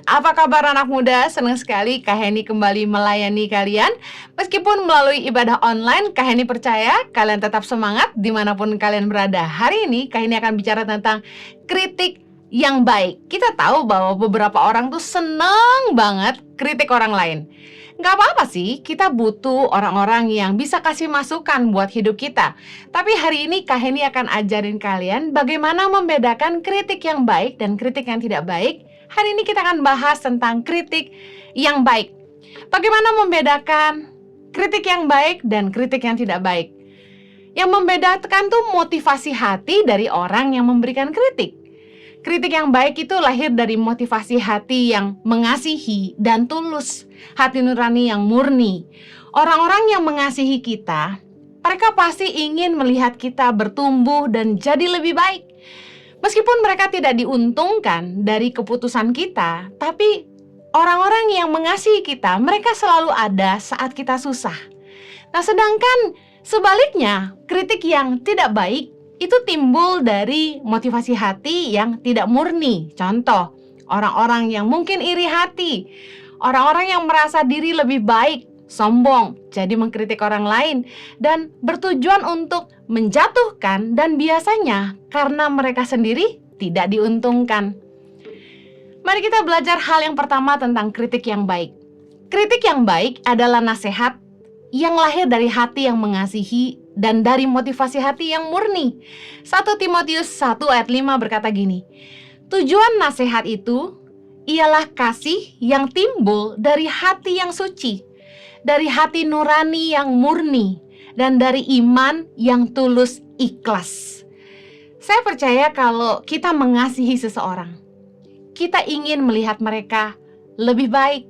Apa kabar anak muda? Senang sekali Kak Heni kembali melayani kalian. Meskipun melalui ibadah online, Kak Heni percaya kalian tetap semangat dimanapun kalian berada. Hari ini Kak Heni akan bicara tentang kritik yang baik. Kita tahu bahwa beberapa orang tuh senang banget kritik orang lain. Gak apa-apa sih, kita butuh orang-orang yang bisa kasih masukan buat hidup kita. Tapi hari ini Kak Heni akan ajarin kalian bagaimana membedakan kritik yang baik dan kritik yang tidak baik. Hari ini kita akan bahas tentang kritik yang baik. Bagaimana membedakan kritik yang baik dan kritik yang tidak baik. Yang membedakan tuh motivasi hati dari orang yang memberikan kritik. Kritik yang baik itu lahir dari motivasi hati yang mengasihi dan tulus, hati nurani yang murni. Orang-orang yang mengasihi kita, mereka pasti ingin melihat kita bertumbuh dan jadi lebih baik. Meskipun mereka tidak diuntungkan dari keputusan kita, tapi orang-orang yang mengasihi kita, mereka selalu ada saat kita susah. Nah, sedangkan sebaliknya, kritik yang tidak baik itu timbul dari motivasi hati yang tidak murni. Contoh, orang-orang yang mungkin iri hati, orang-orang yang merasa diri lebih baik, sombong, jadi mengkritik orang lain, dan bertujuan untuk menjatuhkan, dan biasanya karena mereka sendiri tidak diuntungkan. Mari kita belajar hal yang pertama tentang kritik yang baik. Kritik yang baik adalah nasihat yang lahir dari hati yang mengasihi dan dari motivasi hati yang murni. 1 Timotius 1 ayat 5 berkata gini, tujuan nasihat itu ialah kasih yang timbul dari hati yang suci, dari hati nurani yang murni, dan dari iman yang tulus ikhlas. Saya percaya kalau kita mengasihi seseorang, kita ingin melihat mereka lebih baik.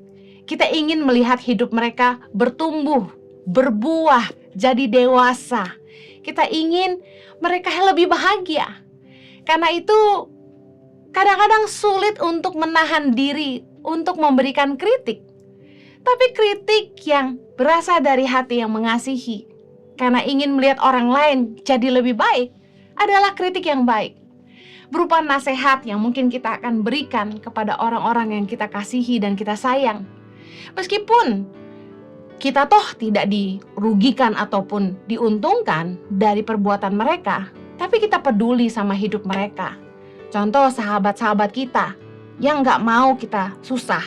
Kita ingin melihat hidup mereka bertumbuh, berbuah, jadi dewasa. Kita ingin mereka lebih bahagia. Karena itu kadang-kadang sulit untuk menahan diri untuk memberikan kritik. Tapi kritik yang berasal dari hati yang mengasihi, karena ingin melihat orang lain jadi lebih baik, adalah kritik yang baik. Berupa nasihat yang mungkin kita akan berikan kepada orang-orang yang kita kasihi dan kita sayang. Meskipun kita toh tidak dirugikan ataupun diuntungkan dari perbuatan mereka, tapi kita peduli sama hidup mereka. Contoh sahabat-sahabat kita yang gak mau kita susah.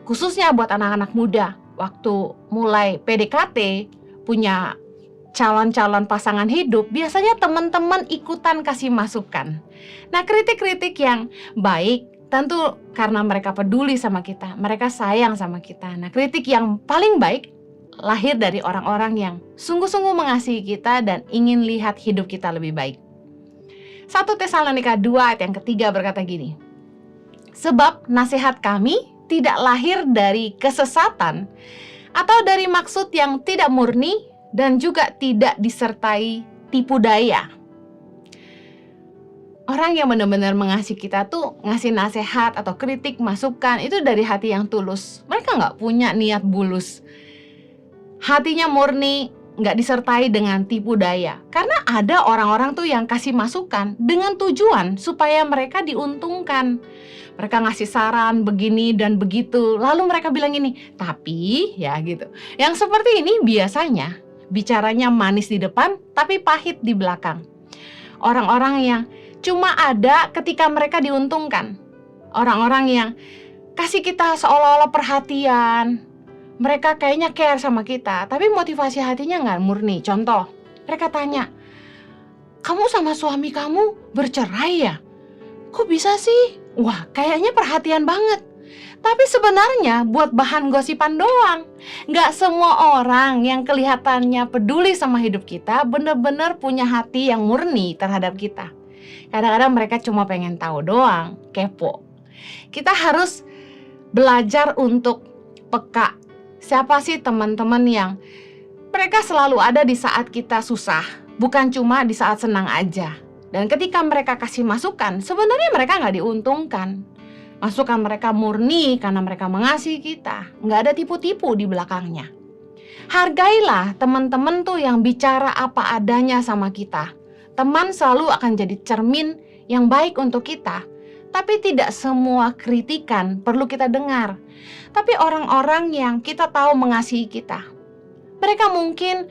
Khususnya buat anak-anak muda, waktu mulai PDKT, punya calon-calon pasangan hidup, biasanya teman-teman ikutan kasih masukan. Nah, kritik-kritik yang baik tentu karena mereka peduli sama kita, mereka sayang sama kita. Nah, kritik yang paling baik lahir dari orang-orang yang sungguh-sungguh mengasihi kita dan ingin lihat hidup kita lebih baik. 1 Tesalonika 2 ayat yang ketiga berkata gini, sebab nasihat kami tidak lahir dari kesesatan atau dari maksud yang tidak murni dan juga tidak disertai tipu daya. Orang yang benar-benar mengasihi kita tuh ngasih nasihat atau kritik, masukan itu dari hati yang tulus. Mereka gak punya niat bulus. Hatinya murni, gak disertai dengan tipu daya. Karena ada orang-orang tuh yang kasih masukan dengan tujuan supaya mereka diuntungkan. Mereka ngasih saran begini dan begitu. Lalu mereka bilang gini, tapi ya gitu. Yang seperti ini biasanya bicaranya manis di depan tapi pahit di belakang. Orang-orang yang cuma ada ketika mereka diuntungkan. Orang-orang yang kasih kita seolah-olah perhatian. Mereka kayaknya care sama kita, tapi motivasi hatinya gak murni. Contoh, mereka tanya, kamu sama suami kamu bercerai ya? Kok bisa sih? Wah, kayaknya perhatian banget. Tapi sebenarnya buat bahan gosipan doang. Gak semua orang yang kelihatannya peduli sama hidup kita benar-benar punya hati yang murni terhadap kita. Kadang-kadang mereka cuma pengen tahu doang, kepo. Kita harus belajar untuk peka. Siapa sih teman-teman yang mereka selalu ada di saat kita susah, bukan cuma di saat senang aja. Dan ketika mereka kasih masukan, sebenarnya mereka gak diuntungkan. Masukan mereka murni karena mereka mengasihi kita. Gak ada tipu-tipu di belakangnya. Hargailah teman-teman tuh yang bicara apa adanya sama kita. Teman selalu akan jadi cermin yang baik untuk kita. Tapi tidak semua kritikan perlu kita dengar. Tapi orang-orang yang kita tahu mengasihi kita, mereka mungkin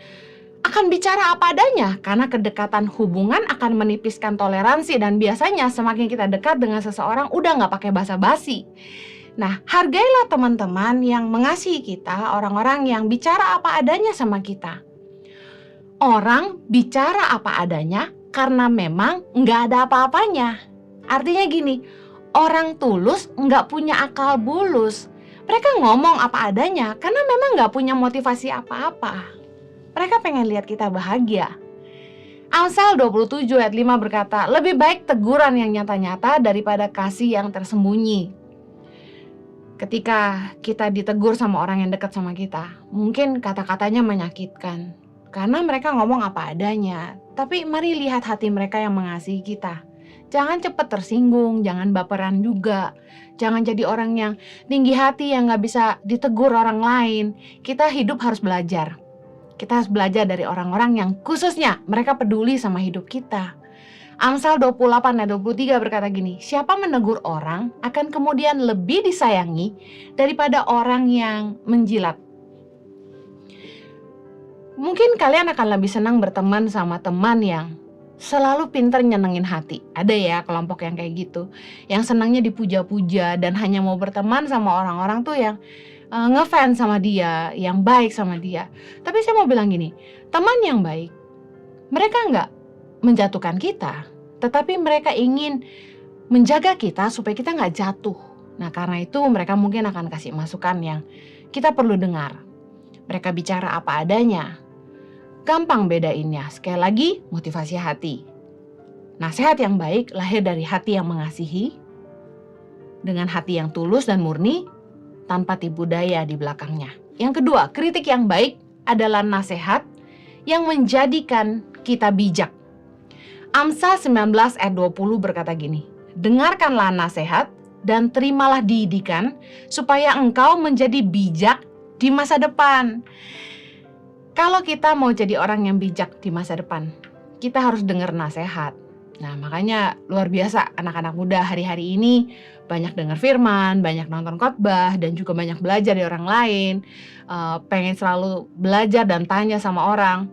akan bicara apa adanya karena kedekatan hubungan akan menipiskan toleransi, dan biasanya semakin kita dekat dengan seseorang udah gak pakai basa-basi. Nah, hargailah teman-teman yang mengasihi kita, orang-orang yang bicara apa adanya sama kita. Orang bicara apa adanya karena memang gak ada apa-apanya. Artinya gini, orang tulus gak punya akal bulus. Mereka ngomong apa adanya karena memang gak punya motivasi apa-apa. Mereka pengen lihat kita bahagia. Amsal 27 ayat 5 berkata, lebih baik teguran yang nyata-nyata daripada kasih yang tersembunyi. Ketika kita ditegur sama orang yang dekat sama kita, mungkin kata-katanya menyakitkan karena mereka ngomong apa adanya. Tapi mari lihat hati mereka yang mengasihi kita. Jangan cepat tersinggung, jangan baperan juga. Jangan jadi orang yang tinggi hati yang gak bisa ditegur orang lain. Kita hidup harus belajar. Kita harus belajar dari orang-orang yang khususnya mereka peduli sama hidup kita. Amsal 28 ayat 23 berkata gini, siapa menegur orang akan kemudian lebih disayangi daripada orang yang menjilat. Mungkin kalian akan lebih senang berteman sama teman yang selalu pintar nyenengin hati. Ada ya kelompok yang kayak gitu, yang senangnya dipuja-puja dan hanya mau berteman sama orang-orang tuh yang ngefans sama dia, yang baik sama dia. Tapi saya mau bilang gini, teman yang baik, mereka nggak menjatuhkan kita, tetapi mereka ingin menjaga kita supaya kita nggak jatuh. Nah, karena itu mereka mungkin akan kasih masukan yang kita perlu dengar. Mereka bicara apa adanya. Gampang bedainnya, sekali lagi motivasi hati. Nasihat yang baik lahir dari hati yang mengasihi, dengan hati yang tulus dan murni, tanpa tipu daya di belakangnya. Yang kedua, kritik yang baik adalah nasihat yang menjadikan kita bijak. Amsal 19 ayat 20 berkata gini, dengarkanlah nasihat dan terimalah didikan supaya engkau menjadi bijak di masa depan. Kalau kita mau jadi orang yang bijak di masa depan, kita harus dengar nasihat. Nah, makanya luar biasa anak-anak muda hari-hari ini banyak dengar firman, banyak nonton khotbah, dan juga banyak belajar dari orang lain. Pengen selalu belajar dan tanya sama orang.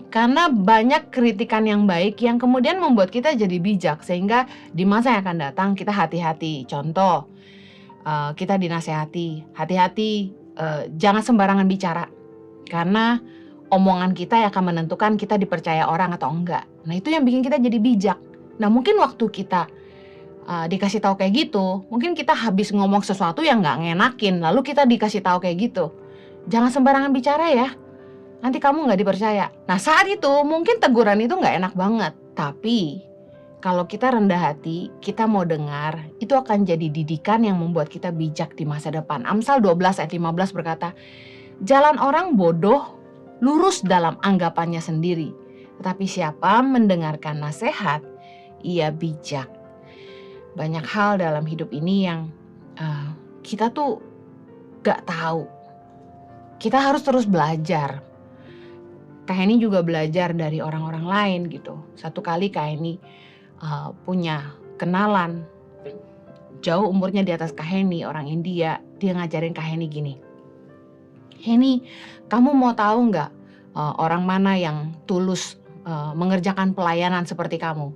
Karena banyak kritikan yang baik yang kemudian membuat kita jadi bijak, sehingga di masa yang akan datang kita hati-hati. Contoh, kita dinasehati, hati-hati, jangan sembarangan bicara. Karena omongan kita yang akan menentukan kita dipercaya orang atau enggak. Nah, itu yang bikin kita jadi bijak. Nah, mungkin waktu kita dikasih tahu kayak gitu, mungkin kita habis ngomong sesuatu yang nggak ngenakin, lalu kita dikasih tahu kayak gitu. Jangan sembarangan bicara ya, nanti kamu nggak dipercaya. Nah, saat itu mungkin teguran itu nggak enak banget. Tapi kalau kita rendah hati, kita mau dengar, itu akan jadi didikan yang membuat kita bijak di masa depan. Amsal 12 ayat 15 berkata, jalan orang bodoh lurus dalam anggapannya sendiri, tetapi siapa mendengarkan nasihat, ia bijak. Banyak hal dalam hidup ini yang kita tuh gak tahu. Kita harus terus belajar. Kak Heni juga belajar dari orang-orang lain gitu. Satu kali Kak Heni punya kenalan, jauh umurnya di atas Kak Heni, orang India. Dia ngajarin Kak Heni gini, Heni, kamu mau tahu nggak orang mana yang tulus mengerjakan pelayanan seperti kamu?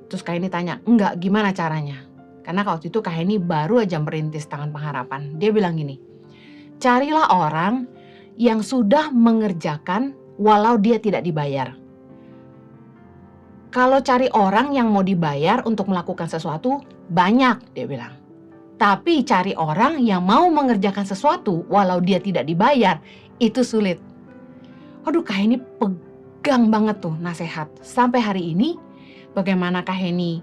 Terus Kak Heni tanya, enggak, gimana caranya? Karena waktu itu Kak Heni baru aja merintis Tangan Pengharapan. Dia bilang gini, carilah orang yang sudah mengerjakan walau dia tidak dibayar. Kalau cari orang yang mau dibayar untuk melakukan sesuatu, banyak, dia bilang. Tapi cari orang yang mau mengerjakan sesuatu walau dia tidak dibayar, itu sulit. Aduh, Kak Heni pegang banget tuh nasihat. Sampai hari ini, bagaimana Kak Heni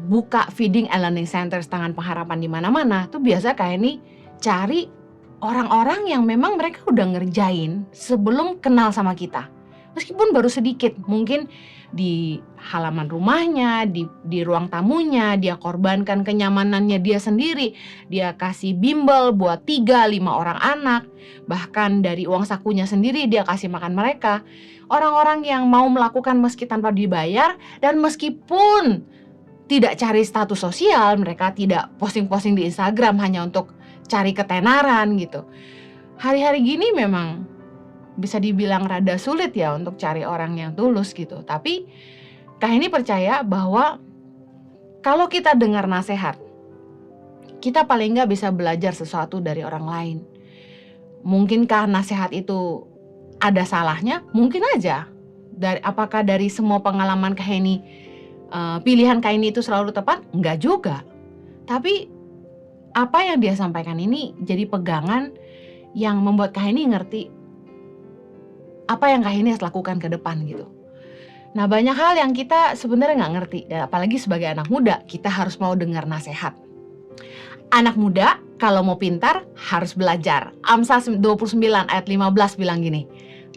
buka feeding and learning centers Tangan Pengharapan di mana-mana, tuh biasa Kak Heni cari orang-orang yang memang mereka udah ngerjain sebelum kenal sama kita. Meskipun baru sedikit, mungkin di halaman rumahnya, di ruang tamunya, dia korbankan kenyamanannya dia sendiri. Dia kasih bimbel buat 3-5 orang anak. Bahkan dari uang sakunya sendiri dia kasih makan mereka. Orang-orang yang mau melakukan meski tanpa dibayar, dan meskipun tidak cari status sosial, mereka tidak posting-posting di Instagram hanya untuk cari ketenaran gitu. Hari-hari gini memang bisa dibilang rada sulit ya untuk cari orang yang tulus gitu. Tapi Kak Heni percaya bahwa kalau kita dengar nasihat, kita paling nggak bisa belajar sesuatu dari orang lain. Mungkinkah nasihat itu ada salahnya? Mungkin aja. Apakah dari semua pengalaman Kak Heni, pilihan Kak Heni itu selalu tepat? Enggak juga. Tapi apa yang dia sampaikan ini jadi pegangan yang membuat Kak Heni ngerti apa yang Kak Heni harus lakukan ke depan gitu. Nah, banyak hal yang kita sebenarnya nggak ngerti, dan apalagi sebagai anak muda, kita harus mau dengar nasihat. Anak muda kalau mau pintar harus belajar. Amsal 29 ayat 15 bilang gini,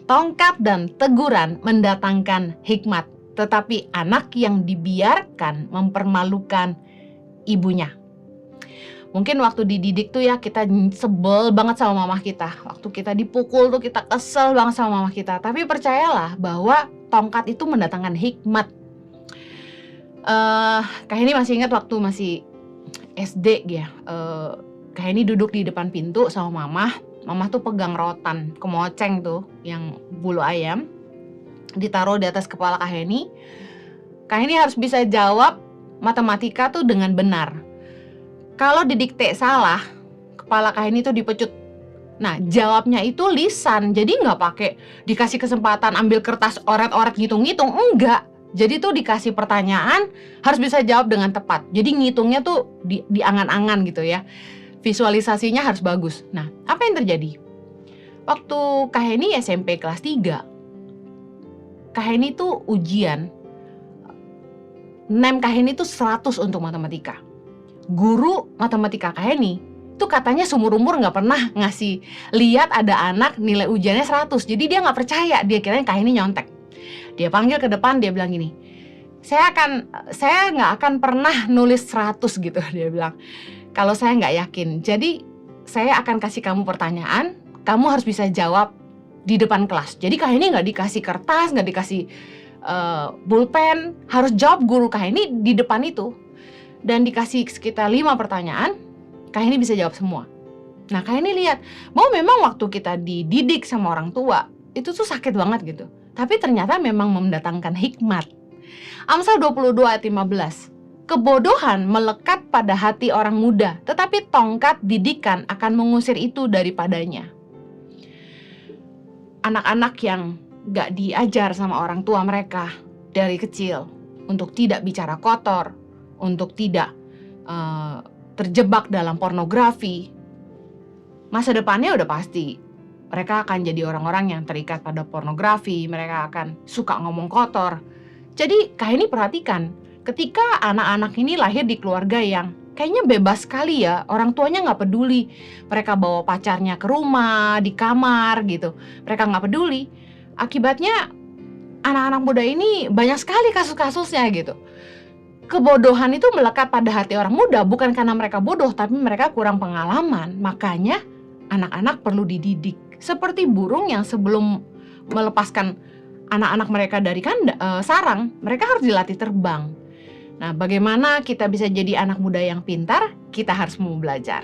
tongkat dan teguran mendatangkan hikmat, tetapi anak yang dibiarkan mempermalukan ibunya. Mungkin waktu dididik tuh ya kita sebel banget sama mama kita. Waktu kita dipukul tuh kita kesel banget sama mama kita. Tapi percayalah bahwa tongkat itu mendatangkan hikmat. Kak Heni masih ingat waktu masih SD ya. Kak Heni duduk di depan pintu sama mama. Mama tuh pegang rotan kemoceng tuh yang bulu ayam. Ditaruh di atas kepala Kak Heni. Kak Heni harus bisa jawab matematika tuh dengan benar. Kalau didikte salah, kepala Kak Heni tuh dipecut. Nah, jawabnya itu lisan. Jadi nggak pakai dikasih kesempatan ambil kertas oret-oret ngitung-ngitung. Enggak. Jadi tuh dikasih pertanyaan, harus bisa jawab dengan tepat. Jadi ngitungnya tuh di angan-angan gitu ya. Visualisasinya harus bagus. Nah, apa yang terjadi? Waktu Kak Heni SMP kelas 3, Kak Heni tuh ujian. Nem Kak Heni tuh 100 untuk matematika. Guru matematika Kak Heni tuh katanya seumur-umur gak pernah ngasih lihat ada anak nilai ujiannya 100. Jadi dia gak percaya, dia kirain Kak Heni nyontek. Dia panggil ke depan, dia bilang gini, saya gak akan pernah nulis 100 gitu. Dia bilang, kalau saya gak yakin. Jadi saya akan kasih kamu pertanyaan, kamu harus bisa jawab di depan kelas. Jadi Kak Heni gak dikasih kertas, gak dikasih pulpen, harus jawab guru Kak Heni di depan itu. Dan dikasih sekitar 5 pertanyaan, Kak Heni bisa jawab semua. Nah, Kak Heni lihat, bahwa memang waktu kita dididik sama orang tua, itu tuh sakit banget gitu. Tapi ternyata memang mendatangkan hikmat. Amsal 22 ayat 15. Kebodohan melekat pada hati orang muda, tetapi tongkat didikan akan mengusir itu daripadanya. Anak-anak yang gak diajar sama orang tua mereka dari kecil untuk tidak bicara kotor, untuk tidak terjebak dalam pornografi, masa depannya udah pasti mereka akan jadi orang-orang yang terikat pada pornografi, mereka akan suka ngomong kotor. Jadi Kak Heni perhatikan, ketika anak-anak ini lahir di keluarga yang kayaknya bebas sekali ya, orang tuanya gak peduli, mereka bawa pacarnya ke rumah, di kamar gitu, mereka gak peduli. Akibatnya anak-anak muda ini banyak sekali kasus-kasusnya gitu. Kebodohan itu melekat pada hati orang muda bukan karena mereka bodoh, tapi mereka kurang pengalaman. Makanya anak-anak perlu dididik. Seperti burung yang sebelum melepaskan anak-anak mereka dari sarang, mereka harus dilatih terbang. Nah, bagaimana kita bisa jadi anak muda yang pintar? Kita harus mau belajar.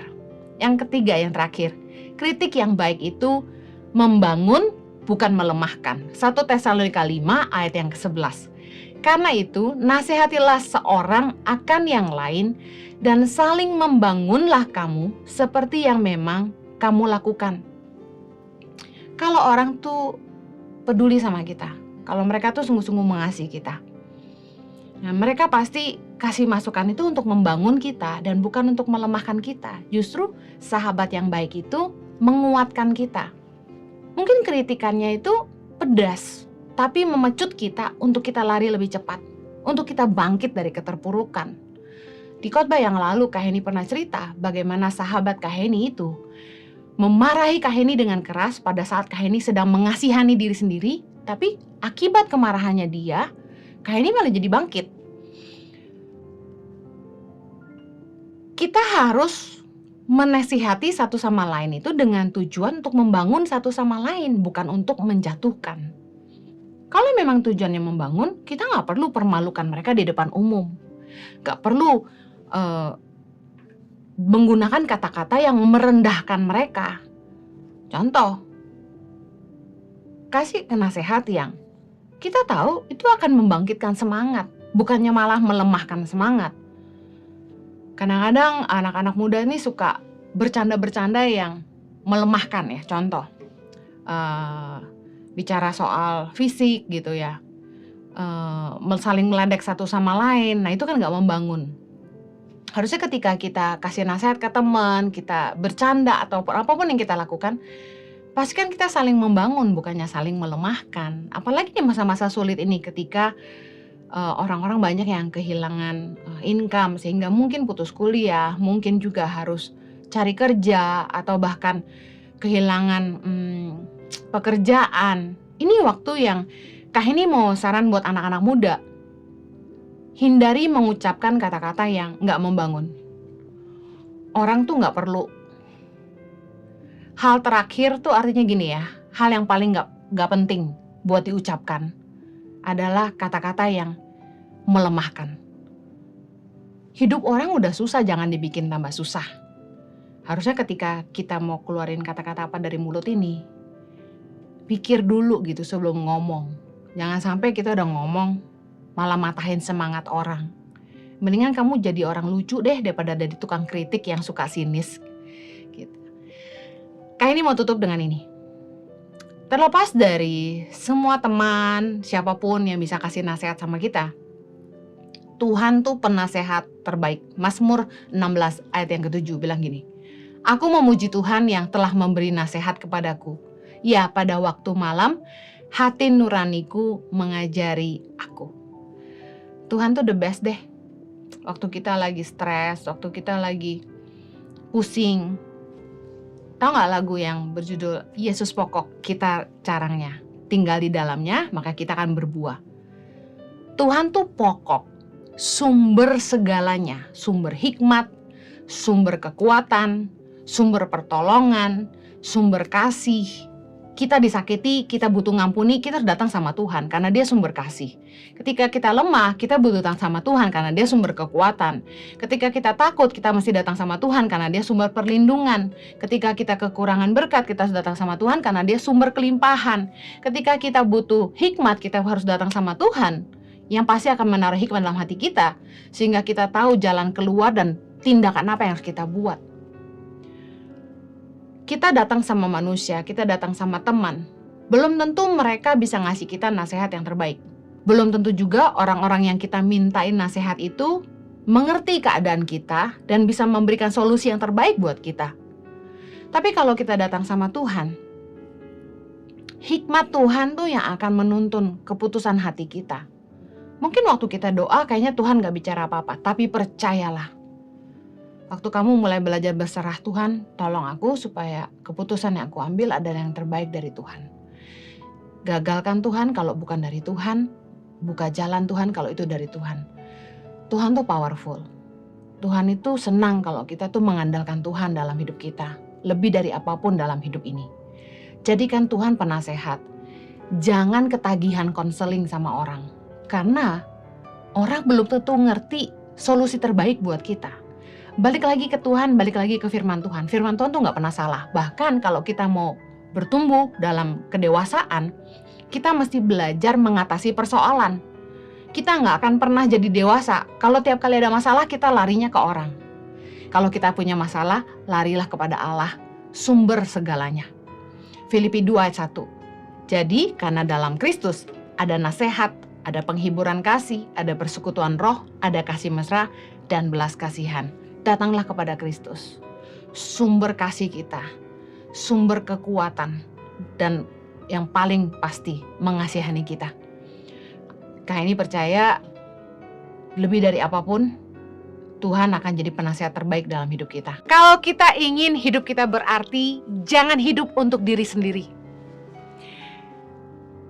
Yang ketiga, yang terakhir, kritik yang baik itu membangun bukan melemahkan. 1 Tesalonika 5 ayat yang ke-11. Karena itu, nasihatilah seorang akan yang lain dan saling membangunlah kamu seperti yang memang kamu lakukan. Kalau orang tuh peduli sama kita, kalau mereka tuh sungguh-sungguh mengasihi kita, nah mereka pasti kasih masukan itu untuk membangun kita dan bukan untuk melemahkan kita. Justru sahabat yang baik itu menguatkan kita. Mungkin kritikannya itu pedas, tapi memecut kita untuk kita lari lebih cepat, untuk kita bangkit dari keterpurukan. Di khotbah yang lalu Kak Heni pernah cerita bagaimana sahabat Kak Heni itu memarahi Kak Heni dengan keras pada saat Kak Heni sedang mengasihani diri sendiri, tapi akibat kemarahannya dia, Kak Heni malah jadi bangkit. Kita harus menasihati satu sama lain itu dengan tujuan untuk membangun satu sama lain, bukan untuk menjatuhkan. Kalau memang tujuannya membangun, kita nggak perlu permalukan mereka di depan umum. Gak perlu menggunakan kata-kata yang merendahkan mereka. Contoh, kasih nasihat yang kita tahu itu akan membangkitkan semangat, bukannya malah melemahkan semangat. Kadang-kadang anak-anak muda ini suka bercanda-bercanda yang melemahkan ya. Contoh, bicara soal fisik gitu ya, saling meledek satu sama lain. Nah itu kan gak membangun. Harusnya ketika kita kasih nasihat ke teman, kita bercanda atau apapun yang kita lakukan, pastikan kita saling membangun, bukannya saling melemahkan. Apalagi di masa-masa sulit ini ketika orang-orang banyak yang kehilangan income, sehingga mungkin putus kuliah, mungkin juga harus cari kerja, atau bahkan kehilangan pekerjaan. Ini waktu yang ini mau saran buat anak-anak muda. Hindari mengucapkan kata-kata yang gak membangun. Orang tuh gak perlu. Hal terakhir tuh artinya gini ya, hal yang paling gak penting buat diucapkan adalah kata-kata yang melemahkan. Hidup orang udah susah, jangan dibikin tambah susah. Harusnya ketika kita mau keluarin kata-kata apa dari mulut ini, pikir dulu gitu sebelum ngomong. Jangan sampai kita udah ngomong malah matahin semangat orang. Mendingan kamu jadi orang lucu deh daripada jadi tukang kritik yang suka sinis gitu. Kayak ini mau tutup dengan ini. Terlepas dari semua teman, siapapun yang bisa kasih nasihat sama kita, Tuhan tuh penasehat terbaik. Mazmur 16 ayat yang ke-7 bilang gini, aku memuji Tuhan yang telah memberi nasihat kepadaku. Ya, pada waktu malam hati nuraniku mengajari aku. Tuhan tuh the best deh. Waktu kita lagi stres, waktu kita lagi pusing. Tahu gak lagu yang berjudul Yesus Pokok Kita Carangnya? Tinggal di dalamnya maka kita akan berbuah. Tuhan tuh pokok, sumber segalanya. Sumber hikmat, sumber kekuatan, sumber pertolongan, sumber kasih. Kita disakiti, kita butuh ngampuni, kita harus datang sama Tuhan karena Dia sumber kasih. Ketika kita lemah, kita butuh datang sama Tuhan karena Dia sumber kekuatan. Ketika kita takut, kita mesti datang sama Tuhan karena Dia sumber perlindungan. Ketika kita kekurangan berkat, kita harus datang sama Tuhan karena Dia sumber kelimpahan. Ketika kita butuh hikmat, kita harus datang sama Tuhan yang pasti akan menaruh hikmat dalam hati kita sehingga kita tahu jalan keluar dan tindakan apa yang harus kita buat. Kita datang sama manusia, kita datang sama teman. Belum tentu mereka bisa ngasih kita nasihat yang terbaik. Belum tentu juga orang-orang yang kita mintain nasihat itu mengerti keadaan kita dan bisa memberikan solusi yang terbaik buat kita. Tapi kalau kita datang sama Tuhan, hikmat Tuhan tuh yang akan menuntun keputusan hati kita. Mungkin waktu kita doa kayaknya Tuhan gak bicara apa-apa, tapi percayalah. Waktu kamu mulai belajar berserah, Tuhan, tolong aku supaya keputusan yang aku ambil adalah yang terbaik dari Tuhan. Gagalkan Tuhan kalau bukan dari Tuhan, buka jalan Tuhan kalau itu dari Tuhan. Tuhan tuh powerful. Tuhan itu senang kalau kita tuh mengandalkan Tuhan dalam hidup kita, lebih dari apapun dalam hidup ini. Jadikan Tuhan penasehat. Jangan ketagihan konseling sama orang, karena orang belum tentu ngerti solusi terbaik buat kita. Balik lagi ke Tuhan, balik lagi ke firman Tuhan. Firman Tuhan tuh gak pernah salah. Bahkan kalau kita mau bertumbuh dalam kedewasaan, kita mesti belajar mengatasi persoalan. Kita gak akan pernah jadi dewasa kalau tiap kali ada masalah kita larinya ke orang. Kalau kita punya masalah, larilah kepada Allah, sumber segalanya. Filipi 2 ayat 1. Jadi karena dalam Kristus ada nasihat, ada penghiburan kasih, ada persekutuan roh, ada kasih mesra, dan belas kasihan. Datanglah kepada Kristus, sumber kasih kita, sumber kekuatan, dan yang paling pasti mengasihani kita. Kak ini percaya lebih dari apapun, Tuhan akan jadi penasihat terbaik dalam hidup kita. Kalau kita ingin hidup kita berarti, jangan hidup untuk diri sendiri.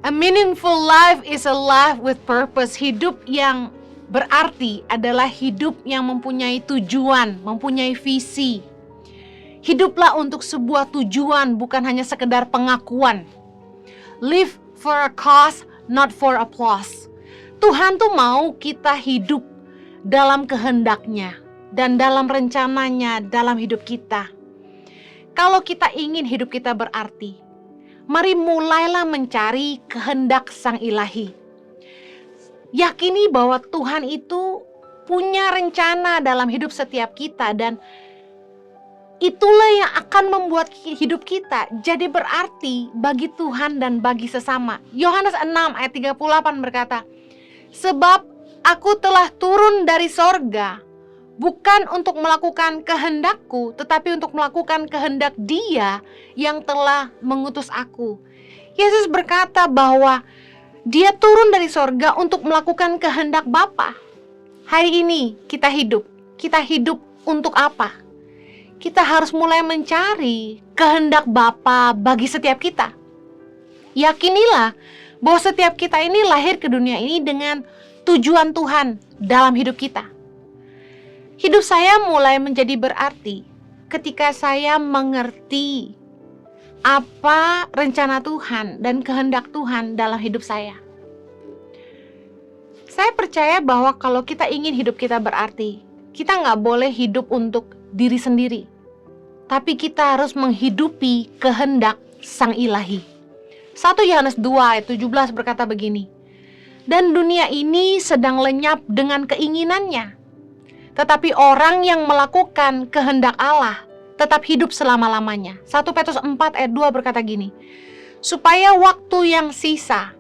A meaningful life is a life with purpose. Hidup yang berarti adalah hidup yang mempunyai tujuan, mempunyai visi. Hiduplah untuk sebuah tujuan, bukan hanya sekedar pengakuan. Live for a cause, not for applause. Tuhan tuh mau kita hidup dalam kehendaknya dan dalam rencananya dalam hidup kita. Kalau kita ingin hidup kita berarti, mari mulailah mencari kehendak Sang Ilahi. Yakini bahwa Tuhan itu punya rencana dalam hidup setiap kita, dan itulah yang akan membuat hidup kita jadi berarti bagi Tuhan dan bagi sesama. Yohanes 6 ayat 38 berkata, "Sebab aku telah turun dari sorga, bukan untuk melakukan kehendakku, tetapi untuk melakukan kehendak Dia yang telah mengutus aku." Yesus berkata bahwa Dia turun dari sorga untuk melakukan kehendak Bapa. Hari ini kita hidup untuk apa? Kita harus mulai mencari kehendak Bapa bagi setiap kita. Yakinilah bahwa setiap kita ini lahir ke dunia ini dengan tujuan Tuhan dalam hidup kita. Hidup saya mulai menjadi berarti ketika saya mengerti apa rencana Tuhan dan kehendak Tuhan dalam hidup saya. Saya percaya bahwa kalau kita ingin hidup kita berarti, kita nggak boleh hidup untuk diri sendiri, tapi kita harus menghidupi kehendak Sang Ilahi. 1 Yohanes 2 ayat 17 berkata begini, "Dan dunia ini sedang lenyap dengan keinginannya, tetapi orang yang melakukan kehendak Allah tetap hidup selama-lamanya." 1 Petrus 4 ayat 2 berkata gini, "Supaya waktu yang sisa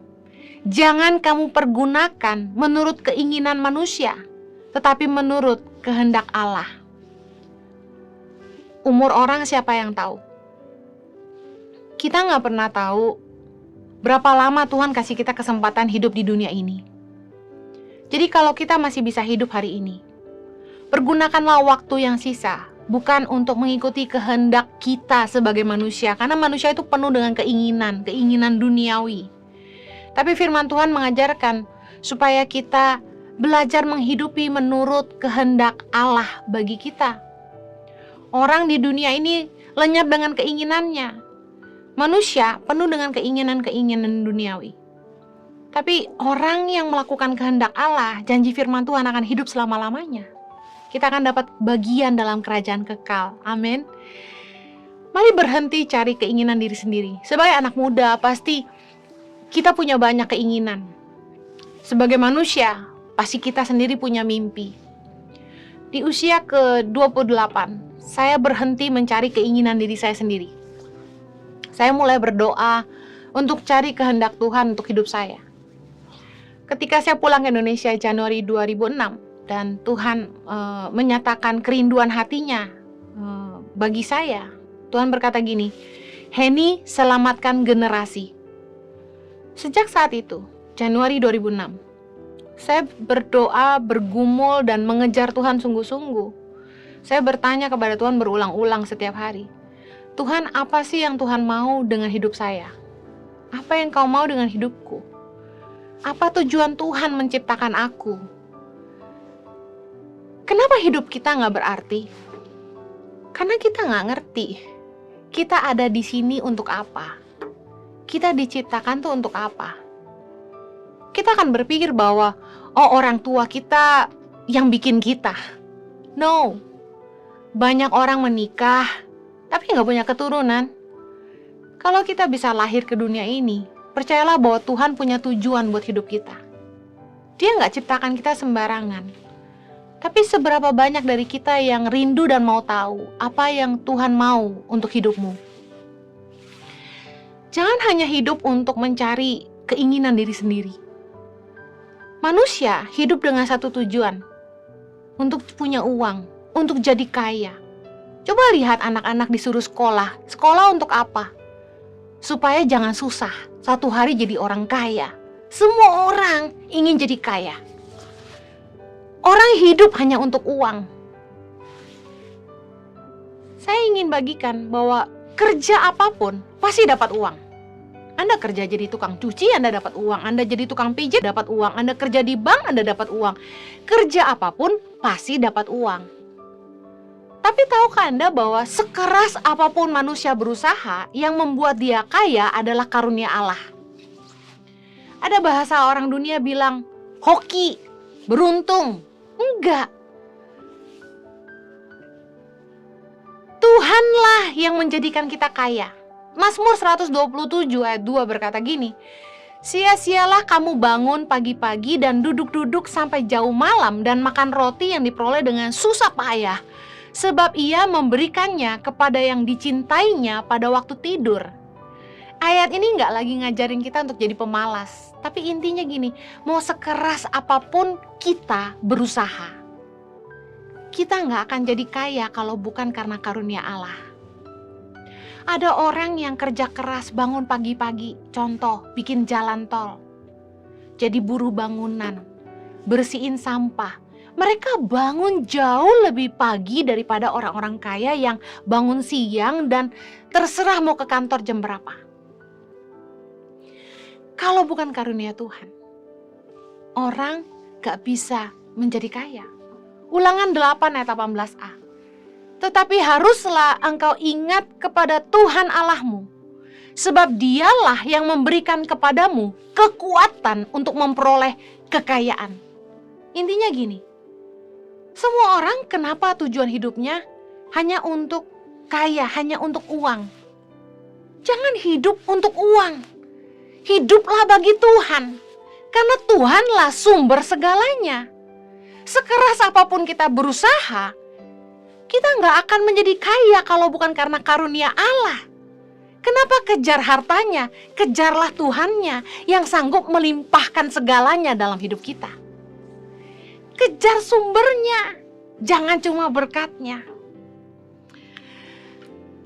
jangan kamu pergunakan menurut keinginan manusia, tetapi menurut kehendak Allah." Umur orang siapa yang tahu? Kita gak pernah tahu berapa lama Tuhan kasih kita kesempatan hidup di dunia ini. Jadi kalau kita masih bisa hidup hari ini, pergunakanlah waktu yang sisa, bukan untuk mengikuti kehendak kita sebagai manusia, karena manusia itu penuh dengan keinginan duniawi. Tapi firman Tuhan mengajarkan supaya kita belajar menghidupi menurut kehendak Allah bagi kita. Orang di dunia ini lenyap dengan keinginannya. Manusia penuh dengan keinginan duniawi. Tapi orang yang melakukan kehendak Allah, janji firman Tuhan akan hidup selama-lamanya. Kita akan dapat bagian dalam kerajaan kekal. Amin. Mari berhenti cari keinginan diri sendiri. Sebagai anak muda, pasti kita punya banyak keinginan. Sebagai manusia, pasti kita sendiri punya mimpi. Di usia ke-28, saya berhenti mencari keinginan diri saya sendiri. Saya mulai berdoa untuk cari kehendak Tuhan untuk hidup saya. Ketika saya pulang ke Indonesia Januari 2006, dan Tuhan menyatakan kerinduan hatinya bagi saya. Tuhan berkata gini, "Henny, selamatkan generasi." Sejak saat itu, Januari 2006, saya berdoa, bergumul, dan mengejar Tuhan sungguh-sungguh. Saya bertanya kepada Tuhan berulang-ulang setiap hari, "Tuhan, apa sih yang Tuhan mau dengan hidup saya? Apa yang Kau mau dengan hidupku? Apa tujuan Tuhan menciptakan aku? Kenapa hidup kita gak berarti?" Karena kita gak ngerti kita ada di sini untuk apa. Kita diciptakan tuh untuk apa. Kita akan berpikir bahwa orang tua kita yang bikin kita. No. Banyak orang menikah tapi gak punya keturunan. Kalau kita bisa lahir ke dunia ini, percayalah bahwa Tuhan punya tujuan buat hidup kita. Dia gak ciptakan kita sembarangan. Tapi seberapa banyak dari kita yang rindu dan mau tahu apa yang Tuhan mau untuk hidupmu. Jangan hanya hidup untuk mencari keinginan diri sendiri. Manusia hidup dengan satu tujuan, untuk punya uang, untuk jadi kaya. Coba lihat anak-anak disuruh sekolah. Sekolah untuk apa? Supaya jangan susah, satu hari jadi orang kaya. Semua orang ingin jadi kaya. Orang hidup hanya untuk uang. Saya ingin bagikan bahwa kerja apapun pasti dapat uang. Anda kerja jadi tukang cuci, Anda dapat uang. Anda jadi tukang pijit, dapat uang. Anda kerja di bank, Anda dapat uang. Kerja apapun pasti dapat uang. Tapi tahukah Anda bahwa sekeras apapun manusia berusaha, yang membuat dia kaya adalah karunia Allah. Ada bahasa orang dunia bilang, hoki, beruntung, Enggak. Tuhanlah yang menjadikan kita kaya. Mazmur 127 ayat 2 berkata gini, sia-sialah kamu bangun pagi-pagi dan duduk-duduk sampai jauh malam dan makan roti yang diperoleh dengan susah payah, sebab ia memberikannya kepada yang dicintainya pada waktu tidur. Ayat ini nggak lagi ngajarin kita untuk jadi pemalas, tapi intinya gini, mau sekeras apapun kita berusaha, kita nggak akan jadi kaya kalau bukan karena karunia Allah. Ada orang yang kerja keras bangun pagi-pagi, contoh bikin jalan tol, jadi buruh bangunan, bersihin sampah. Mereka bangun jauh lebih pagi daripada orang-orang kaya yang bangun siang dan terserah mau ke kantor jam berapa. Kalau bukan karunia Tuhan, orang gak bisa menjadi kaya. Ulangan 8 ayat 18a. Tetapi haruslah engkau ingat kepada Tuhan Allahmu, sebab dialah yang memberikan kepadamu kekuatan untuk memperoleh kekayaan. Intinya gini, semua orang kenapa tujuan hidupnya hanya untuk kaya, hanya untuk uang. Jangan hidup untuk uang, hiduplah bagi Tuhan, karena Tuhanlah sumber segalanya. Sekeras apapun kita berusaha, kita nggak akan menjadi kaya kalau bukan karena karunia Allah. Kenapa kejar hartanya? Kejarlah Tuhannya yang sanggup melimpahkan segalanya dalam hidup kita. Kejar sumbernya, jangan cuma berkatnya.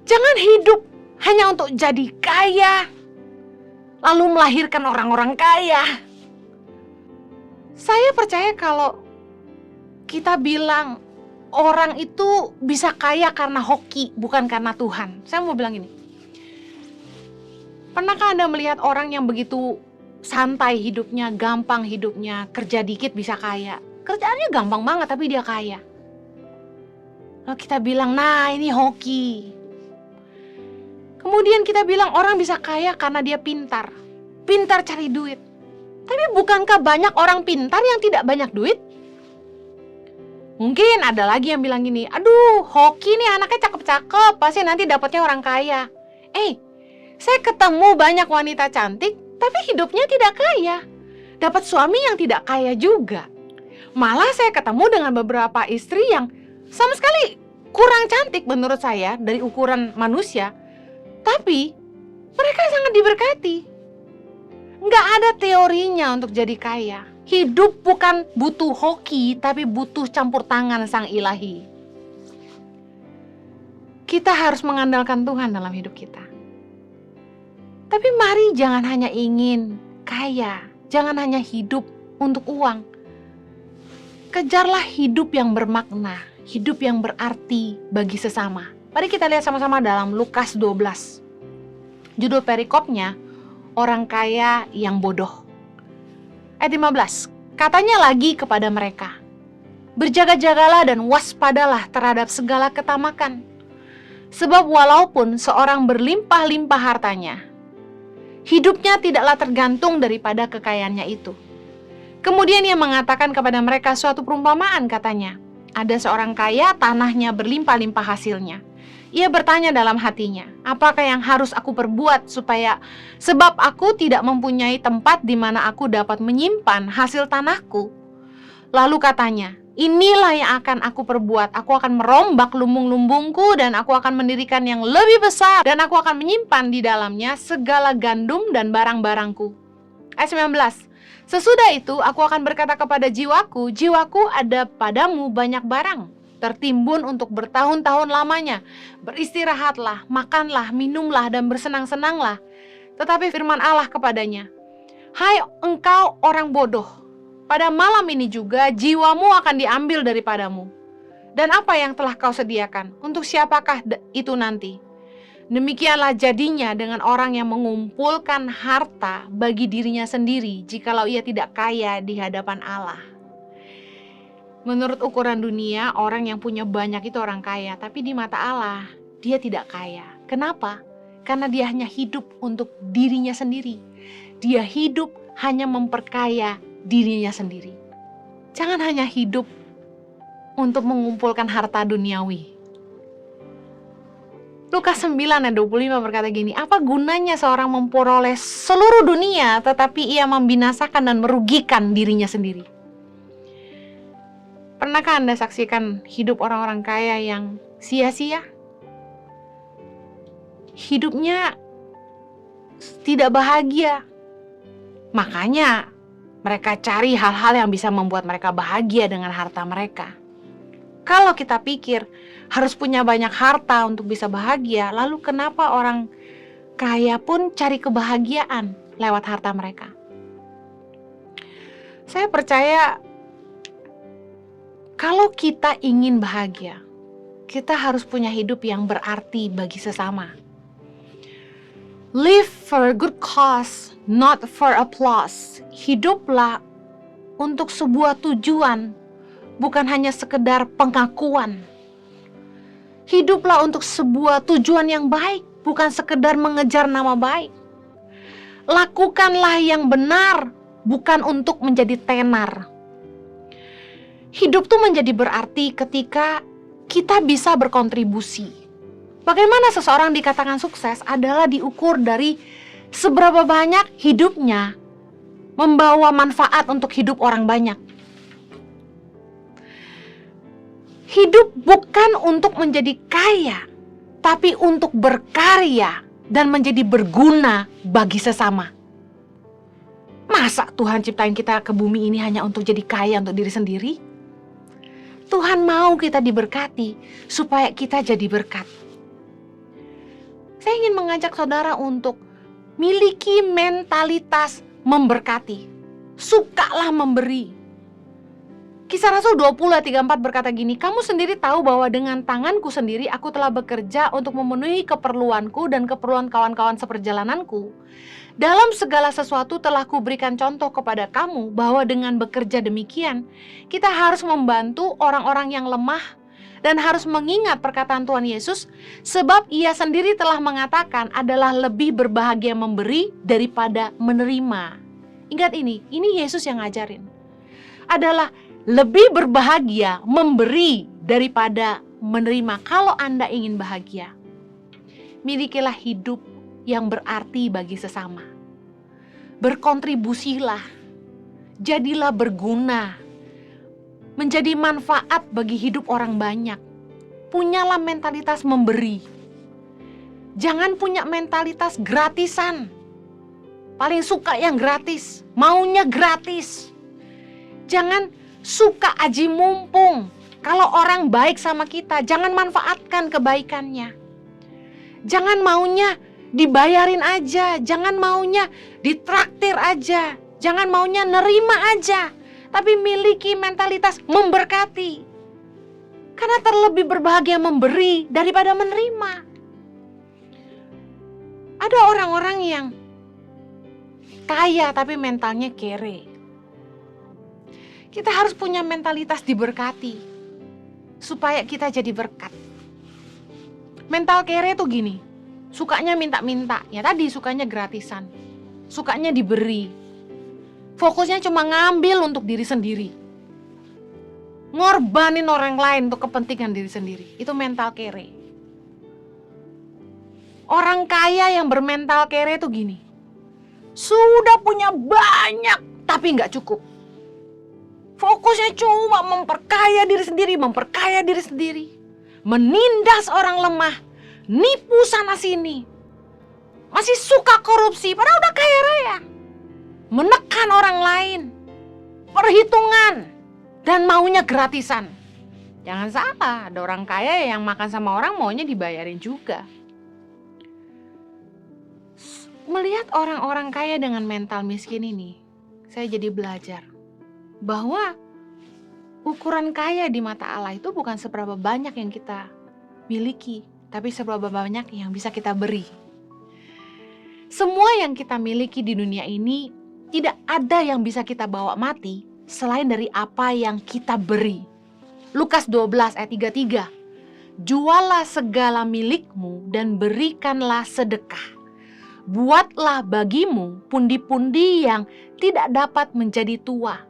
Jangan hidup hanya untuk jadi kaya, lalu melahirkan orang-orang kaya. Saya percaya kalau kita bilang orang itu bisa kaya karena hoki, bukan karena Tuhan. Saya mau bilang ini. Pernahkah Anda melihat orang yang begitu santai hidupnya, gampang hidupnya, kerja dikit bisa kaya? Kerjaannya gampang banget tapi dia kaya. Lalu kita bilang, nah ini hoki. Kemudian kita bilang orang bisa kaya karena dia pintar. Pintar cari duit. Tapi bukankah banyak orang pintar yang tidak banyak duit? Mungkin ada lagi yang bilang gini, aduh hoki nih anaknya cakep-cakep, pasti nanti dapatnya orang kaya. Saya ketemu banyak wanita cantik, tapi hidupnya tidak kaya. Dapat suami yang tidak kaya juga. Malah saya ketemu dengan beberapa istri yang sama sekali kurang cantik menurut saya dari ukuran manusia, tapi mereka sangat diberkati. Nggak ada teorinya untuk jadi kaya. Hidup bukan butuh hoki, tapi butuh campur tangan Sang Ilahi. Kita harus mengandalkan Tuhan dalam hidup kita. Tapi mari jangan hanya ingin kaya, jangan hanya hidup untuk uang. Kejarlah hidup yang bermakna, hidup yang berarti bagi sesama. Mari kita lihat sama-sama dalam Lukas 12. Judul perikopnya, Orang Kaya yang Bodoh. Ayat 15, katanya lagi kepada mereka, berjaga-jagalah dan waspadalah terhadap segala ketamakan. Sebab walaupun seorang berlimpah-limpah hartanya, hidupnya tidaklah tergantung daripada kekayaannya itu. Kemudian ia mengatakan kepada mereka suatu perumpamaan, katanya, ada seorang kaya, tanahnya berlimpah-limpah hasilnya. Ia bertanya dalam hatinya, apakah yang harus aku perbuat sebab aku tidak mempunyai tempat di mana aku dapat menyimpan hasil tanahku. Lalu katanya, inilah yang akan aku perbuat, aku akan merombak lumbung-lumbungku dan aku akan mendirikan yang lebih besar dan aku akan menyimpan di dalamnya segala gandum dan barang-barangku. Ayat 19, sesudah itu aku akan berkata kepada jiwaku, jiwaku ada padamu banyak barang, tertimbun untuk bertahun-tahun lamanya. Beristirahatlah, makanlah, minumlah, dan bersenang-senanglah. Tetapi firman Allah kepadanya, hai engkau orang bodoh, pada malam ini juga jiwamu akan diambil daripadamu. Dan apa yang telah kau sediakan, untuk siapakah itu nanti? Demikianlah jadinya dengan orang yang mengumpulkan harta bagi dirinya sendiri, jikalau ia tidak kaya di hadapan Allah. Menurut ukuran dunia, orang yang punya banyak itu orang kaya, tapi di mata Allah, dia tidak kaya. Kenapa? Karena dia hanya hidup untuk dirinya sendiri. Dia hidup hanya memperkaya dirinya sendiri. Jangan hanya hidup untuk mengumpulkan harta duniawi. Lukas 9 ayat 25 berkata gini, apa gunanya seorang memperoleh seluruh dunia tetapi ia membinasakan dan merugikan dirinya sendiri? Pernahkah Anda saksikan hidup orang-orang kaya yang sia-sia? Hidupnya tidak bahagia. Makanya mereka cari hal-hal yang bisa membuat mereka bahagia dengan harta mereka. Kalau kita pikir harus punya banyak harta untuk bisa bahagia, lalu kenapa orang kaya pun cari kebahagiaan lewat harta mereka? Saya percaya kalau kita ingin bahagia, kita harus punya hidup yang berarti bagi sesama. Live for a good cause, not for applause. Hiduplah untuk sebuah tujuan, bukan hanya sekedar pengakuan. Hiduplah untuk sebuah tujuan yang baik, bukan sekedar mengejar nama baik. Lakukanlah yang benar, bukan untuk menjadi tenar. Hidup tuh menjadi berarti ketika kita bisa berkontribusi. Bagaimana seseorang dikatakan sukses adalah diukur dari seberapa banyak hidupnya membawa manfaat untuk hidup orang banyak. Hidup bukan untuk menjadi kaya, tapi untuk berkarya dan menjadi berguna bagi sesama. Masa Tuhan ciptain kita ke bumi ini hanya untuk jadi kaya untuk diri sendiri? Tuhan mau kita diberkati supaya kita jadi berkat. Saya ingin mengajak saudara untuk miliki mentalitas memberkati. Sukalah memberi. Kisah Rasul 20:34 berkata gini, kamu sendiri tahu bahwa dengan tanganku sendiri aku telah bekerja untuk memenuhi keperluanku dan keperluan kawan-kawan seperjalananku. Dalam segala sesuatu telah kuberikan contoh kepada kamu bahwa dengan bekerja demikian, kita harus membantu orang-orang yang lemah dan harus mengingat perkataan Tuhan Yesus, sebab ia sendiri telah mengatakan adalah lebih berbahagia memberi daripada menerima. Ingat ini Yesus yang ngajarin. Adalah lebih berbahagia memberi daripada menerima. Kalau Anda ingin bahagia, milikilah hidup yang berarti bagi sesama. Berkontribusilah, jadilah berguna, menjadi manfaat bagi hidup orang banyak. Punyalah mentalitas memberi. Jangan punya mentalitas gratisan. Paling suka yang gratis, maunya gratis. Jangan suka aji mumpung. Kalau orang baik sama kita, jangan manfaatkan kebaikannya. Jangan maunya dibayarin aja, jangan maunya ditraktir aja, jangan maunya nerima aja. Tapi miliki mentalitas memberkati. Karena terlebih berbahagia memberi daripada menerima. Ada orang-orang yang kaya tapi mentalnya kere. Kita harus punya mentalitas diberkati supaya kita jadi berkat. Mental kere tuh gini, sukanya minta-minta. Ya tadi sukanya gratisan, sukanya diberi. Fokusnya cuma ngambil untuk diri sendiri. Ngorbanin orang lain untuk kepentingan diri sendiri. Itu mental kere. Orang kaya yang bermental kere itu gini. Sudah punya banyak, tapi nggak cukup. Fokusnya cuma memperkaya diri sendiri, memperkaya diri sendiri. Menindas orang lemah, nipu sana sini. Masih suka korupsi, padahal udah kaya raya. Menekan orang lain, perhitungan, dan maunya gratisan. Jangan salah, ada orang kaya yang makan sama orang maunya dibayarin juga. Melihat orang-orang kaya dengan mental miskin ini, saya jadi belajar bahwa ukuran kaya di mata Allah itu bukan seberapa banyak yang kita miliki, tapi seberapa banyak yang bisa kita beri. Semua yang kita miliki di dunia ini tidak ada yang bisa kita bawa mati selain dari apa yang kita beri. Lukas 12 ayat 33. Jualah segala milikmu dan berikanlah sedekah. Buatlah bagimu pundi-pundi yang tidak dapat menjadi tua.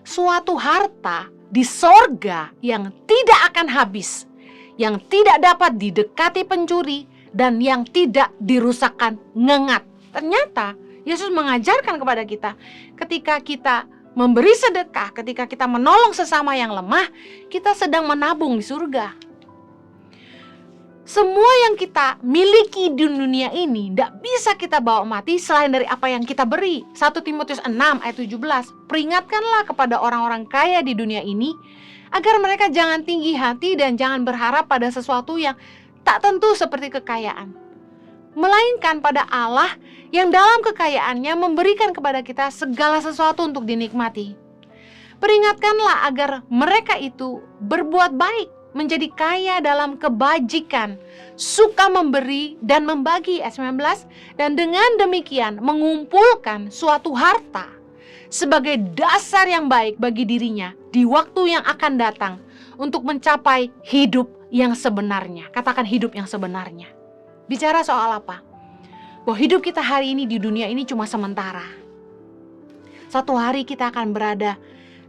Suatu harta di sorga yang tidak akan habis, yang tidak dapat didekati pencuri, dan yang tidak dirusakkan ngengat. Ternyata Yesus mengajarkan kepada kita, ketika kita memberi sedekah, ketika kita menolong sesama yang lemah, kita sedang menabung di surga. Semua yang kita miliki di dunia ini tidak bisa kita bawa mati selain dari apa yang kita beri. 1 Timotius 6 ayat 17, peringatkanlah kepada orang-orang kaya di dunia ini, agar mereka jangan tinggi hati dan jangan berharap pada sesuatu yang tak tentu seperti kekayaan, melainkan pada Allah yang dalam kekayaannya memberikan kepada kita segala sesuatu untuk dinikmati. Peringatkanlah agar mereka itu berbuat baik, menjadi kaya dalam kebajikan, suka memberi dan membagi, ayat 19, dan dengan demikian mengumpulkan suatu harta sebagai dasar yang baik bagi dirinya di waktu yang akan datang untuk mencapai hidup yang sebenarnya. Katakan hidup yang sebenarnya. Bicara soal apa? Bahwa hidup kita hari ini di dunia ini cuma sementara. Satu hari kita akan berada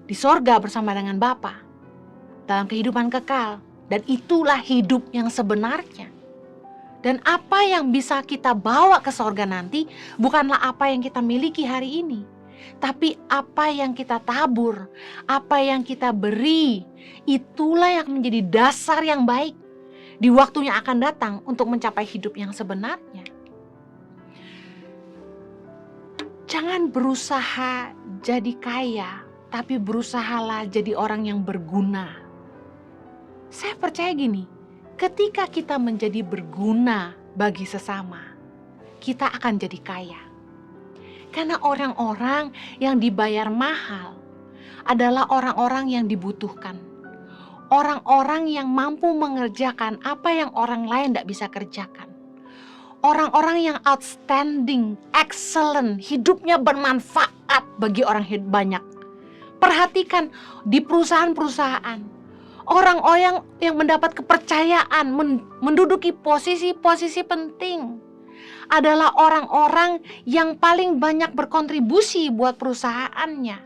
di sorga bersama dengan Bapa dalam kehidupan kekal. Dan itulah hidup yang sebenarnya. Dan apa yang bisa kita bawa ke sorga nanti bukanlah apa yang kita miliki hari ini, tapi apa yang kita tabur, apa yang kita beri. Itulah yang menjadi dasar yang baik di waktu yang akan datang untuk mencapai hidup yang sebenarnya. Jangan berusaha jadi kaya, tapi berusahalah jadi orang yang berguna. Saya percaya gini, ketika kita menjadi berguna bagi sesama, kita akan jadi kaya. Karena orang-orang yang dibayar mahal adalah orang-orang yang dibutuhkan. Orang-orang yang mampu mengerjakan apa yang orang lain tidak bisa kerjakan. Orang-orang yang outstanding, excellent, hidupnya bermanfaat bagi orang banyak. Perhatikan di perusahaan-perusahaan. Orang-orang yang mendapat kepercayaan, menduduki posisi-posisi penting adalah orang-orang yang paling banyak berkontribusi buat perusahaannya.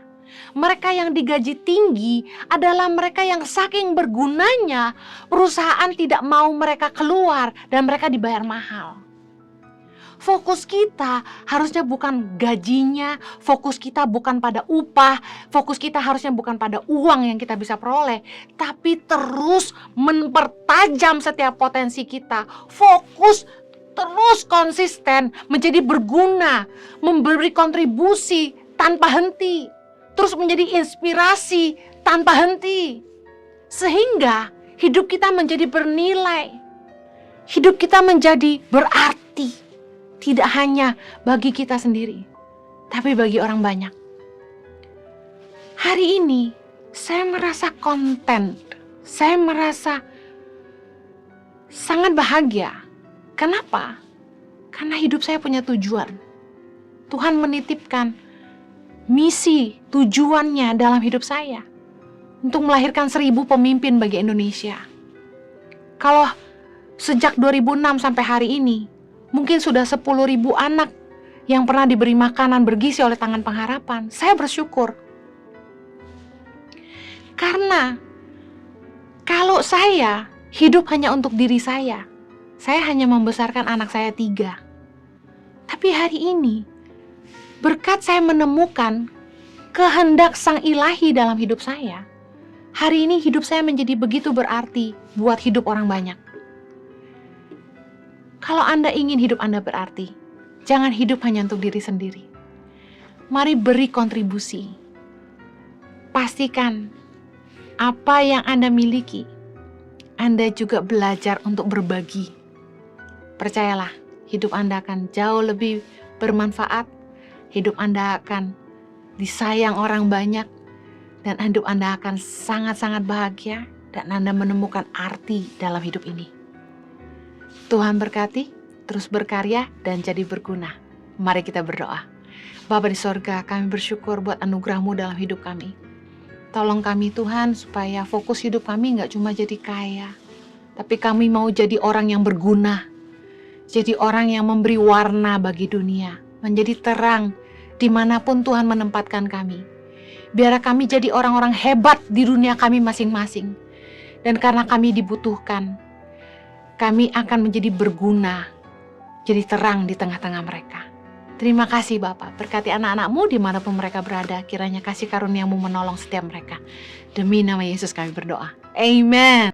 Mereka yang digaji tinggi adalah mereka yang saking bergunanya, perusahaan tidak mau mereka keluar dan mereka dibayar mahal. Fokus kita harusnya bukan gajinya, fokus kita bukan pada upah, fokus kita harusnya bukan pada uang yang kita bisa peroleh, tapi terus mempertajam setiap potensi kita. Fokus terus konsisten menjadi berguna, memberi kontribusi tanpa henti, terus menjadi inspirasi tanpa henti, sehingga hidup kita menjadi bernilai, hidup kita menjadi berarti. Tidak hanya bagi kita sendiri, tapi bagi orang banyak. Hari ini saya merasa konten, saya merasa sangat bahagia. Kenapa? Karena hidup saya punya tujuan. Tuhan menitipkan misi, tujuannya dalam hidup saya untuk melahirkan 1000 pemimpin bagi Indonesia. Kalau sejak 2006 sampai hari ini, mungkin sudah 10.000 anak yang pernah diberi makanan bergizi oleh Tangan Pengharapan. Saya bersyukur. Karena kalau saya hidup hanya untuk diri saya hanya membesarkan anak saya 3. Tapi hari ini, berkat saya menemukan kehendak Sang Ilahi dalam hidup saya, hari ini hidup saya menjadi begitu berarti buat hidup orang banyak. Kalau Anda ingin hidup Anda berarti, jangan hidup hanya untuk diri sendiri. Mari beri kontribusi. Pastikan apa yang Anda miliki, Anda juga belajar untuk berbagi. Percayalah, hidup Anda akan jauh lebih bermanfaat. Hidup Anda akan disayang orang banyak. Dan hidup Anda akan sangat-sangat bahagia. Dan Anda menemukan arti dalam hidup ini. Tuhan berkati, terus berkarya dan jadi berguna. Mari kita berdoa. Bapa di sorga, kami bersyukur buat anugerah-Mu dalam hidup kami. Tolong kami Tuhan supaya fokus hidup kami gak cuma jadi kaya, tapi kami mau jadi orang yang berguna. Jadi orang yang memberi warna bagi dunia, menjadi terang dimanapun Tuhan menempatkan kami. Biar kami jadi orang-orang hebat di dunia kami masing-masing. Dan karena kami dibutuhkan, kami akan menjadi berguna, jadi terang di tengah-tengah mereka. Terima kasih Bapak, berkati anak-anak-Mu dimanapun mereka berada, kiranya kasih karunia-Mu menolong setiap mereka. Demi nama Yesus kami berdoa. Amen.